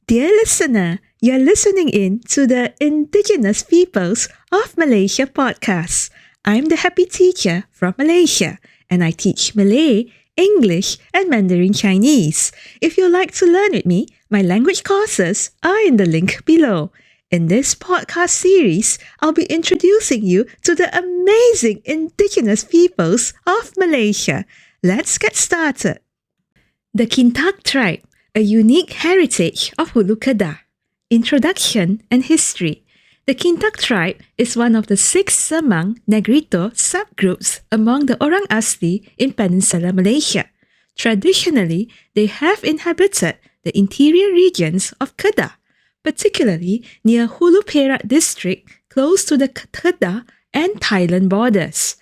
Dear listener, you're listening in to the Indigenous Peoples of Malaysia podcast. I'm the happy teacher from Malaysia, and I teach Malay, English, and Mandarin Chinese. If you'd like to learn with me, my language courses are in the link below. In this podcast series, I'll be introducing you to the amazing Indigenous peoples of Malaysia. Let's get started. The Kintaq tribe, a unique heritage of Hulu Kedah. Introduction and history. The Kintaq tribe is one of the 6 Semang Negrito subgroups among the orang Asli in Peninsular Malaysia. Traditionally, they have inhabited the interior regions of Kedah, particularly near Hulu Perak district close to the Kedah and Thailand borders.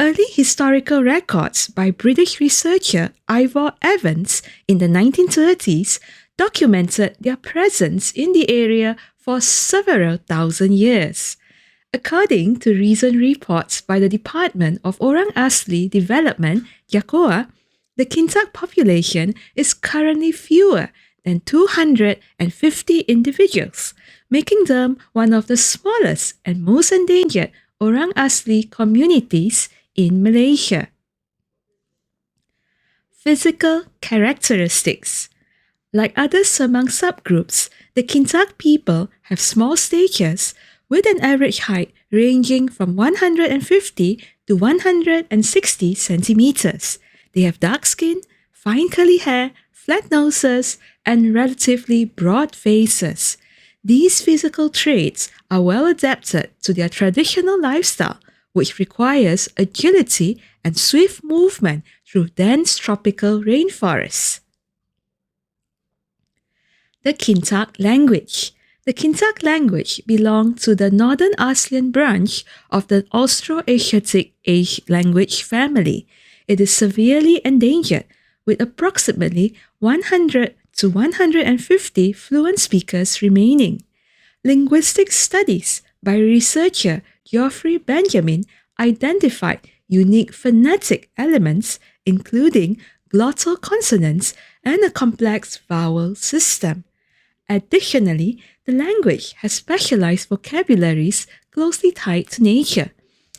Early historical records by British researcher Ivor Evans in the 1930s documented their presence in the area for several thousand years. According to recent reports by the Department of Orang Asli Development, JAKOA, the Kintaq population is currently fewer than 250 individuals, making them one of the smallest and most endangered Orang Asli communities in Malaysia. Physical characteristics. Like other Semang subgroups, the Kintaq people have small statures with an average height ranging from 150 to 160 centimeters. They have dark skin, fine curly hair, flat noses, and relatively broad faces. These physical traits are well adapted to their traditional lifestyle, which requires agility and swift movement through dense tropical rainforests. The Kintaq language. The Kintaq language belongs to the Northern ASEAN branch of the Austroasiatic language family. It is severely endangered, with approximately 100 to 150 fluent speakers remaining. Linguistic studies by researcher Geoffrey Benjamin identified unique phonetic elements, including glottal consonants and a complex vowel system. Additionally, the language has specialized vocabularies closely tied to nature,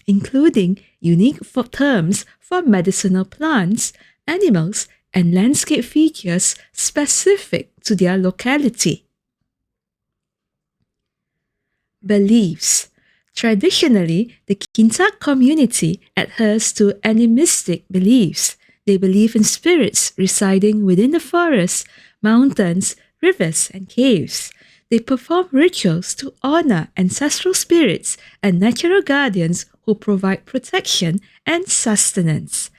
including unique terms for medicinal plants, animals, and landscape features specific to their locality. Beliefs. Traditionally, the Kintaq community adheres to animistic beliefs. They believe in spirits residing within the forests, mountains, rivers, and caves. They perform rituals to honor ancestral spirits and natural guardians who provide protection and sustenance.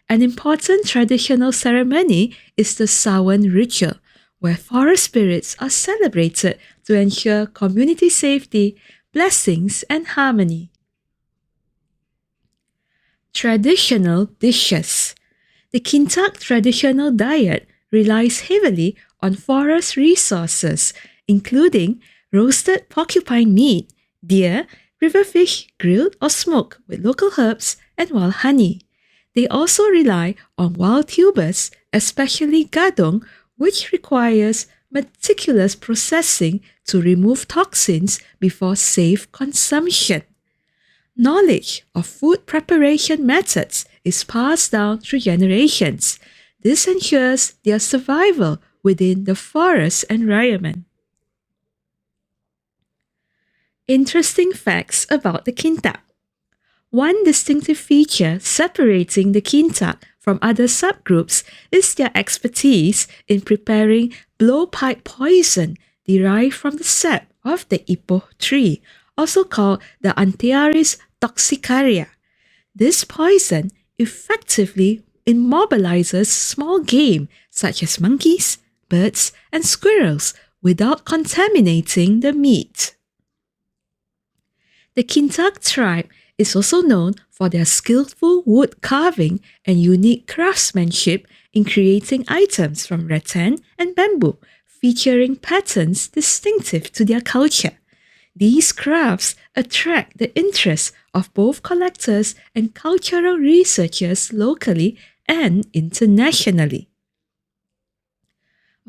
An important traditional ceremony is the Sawan ritual, where forest spirits are celebrated to ensure community safety, blessings, and harmony. Traditional dishes. The Kintaq traditional diet relies heavily on forest resources, including roasted porcupine meat, deer, river fish grilled or smoked with local herbs, and wild honey. They also rely on wild tubers, especially gadong, which requires meticulous processing to remove toxins before safe consumption. Knowledge of food preparation methods is passed down through generations. This ensures their survival within the forest environment. Interesting facts about the Kintaq. One distinctive feature separating the Kintaq from other subgroups is their expertise in preparing blowpipe poison derived from the sap of the ipoh tree, also called the Antiaris toxicaria. This poison effectively immobilizes small game such as monkeys, birds, and squirrels without contaminating the meat. The Kintaq tribe is also known for their skillful wood carving and unique craftsmanship in creating items from rattan and bamboo, featuring patterns distinctive to their culture. These crafts attract the interest of both collectors and cultural researchers locally and internationally.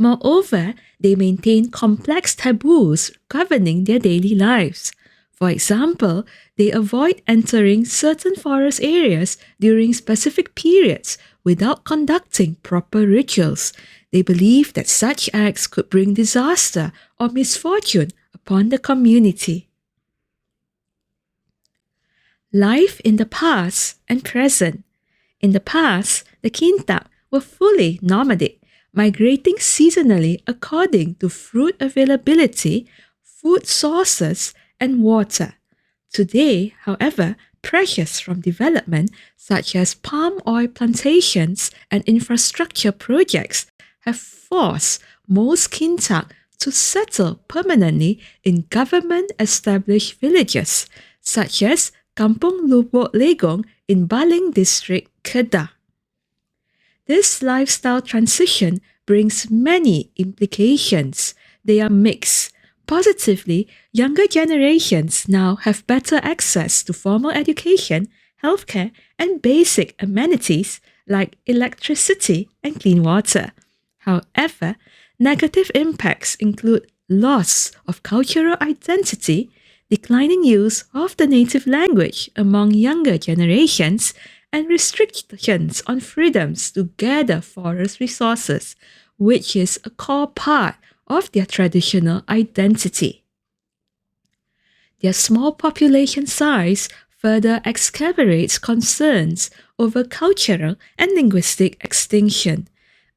Moreover, they maintain complex taboos governing their daily lives. For example, they avoid entering certain forest areas during specific periods without conducting proper rituals. They believe that such acts could bring disaster or misfortune upon the community. Life in the past and present. In the past, the Kintaq were fully nomadic, migrating seasonally according to fruit availability, food sources, and water. Today, however, pressures from development such as palm oil plantations and infrastructure projects have forced most Kintaq to settle permanently in government-established villages, such as Kampung Lubuk Legong in Baling District, Kedah. This lifestyle transition brings many implications. They are mixed. Positively, younger generations now have better access to formal education, healthcare, and basic amenities like electricity and clean water. However, negative impacts include loss of cultural identity, declining use of the native language among younger generations, and restrictions on freedoms to gather forest resources, which is a core part of their traditional identity. Their small population size further exacerbates concerns over cultural and linguistic extinction.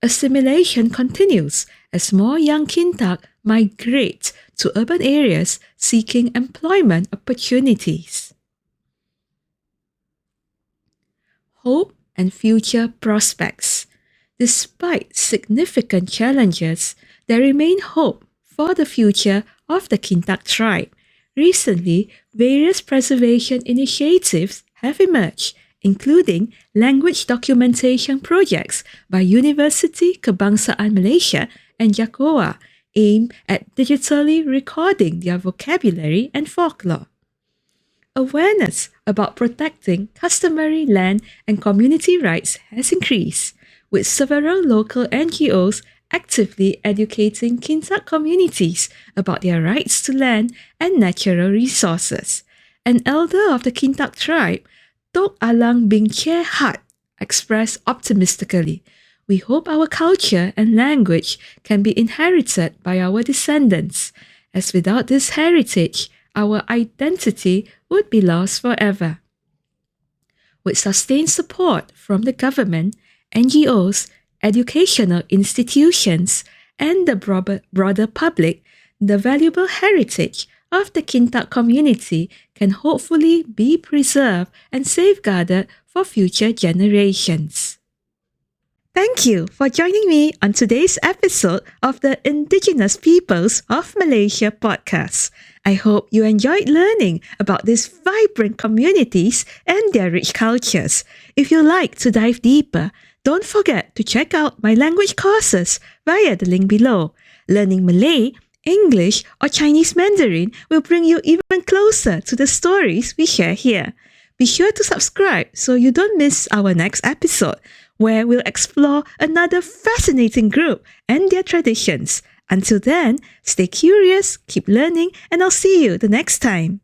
Assimilation continues as more young Kintaq migrate to urban areas seeking employment opportunities. Hope and future prospects. Despite significant challenges, there remain hope for the future of the Kintaq tribe. Recently, various preservation initiatives have emerged, including language documentation projects by University Kebangsaan Malaysia and Jagoa, aimed at digitally recording their vocabulary and folklore. Awareness about protecting customary land and community rights has increased, with several local NGOs actively educating Kintaq communities about their rights to land and natural resources. An elder of the Kintaq tribe, Tok Alang Bing Che Hat, expressed optimistically, "We hope our culture and language can be inherited by our descendants, as without this heritage, our identity would be lost forever." With sustained support from the government, NGOs, educational institutions, and the broader public, the valuable heritage of the Kintaq community can hopefully be preserved and safeguarded for future generations. Thank you for joining me on today's episode of the Indigenous Peoples of Malaysia podcast. I hope you enjoyed learning about these vibrant communities and their rich cultures. If you like to dive deeper, don't forget to check out my language courses via the link below. Learning Malay, English, or Chinese Mandarin will bring you even closer to the stories we share here. Be sure to subscribe so you don't miss our next episode, where we'll explore another fascinating group and their traditions. Until then, stay curious, keep learning, and I'll see you the next time.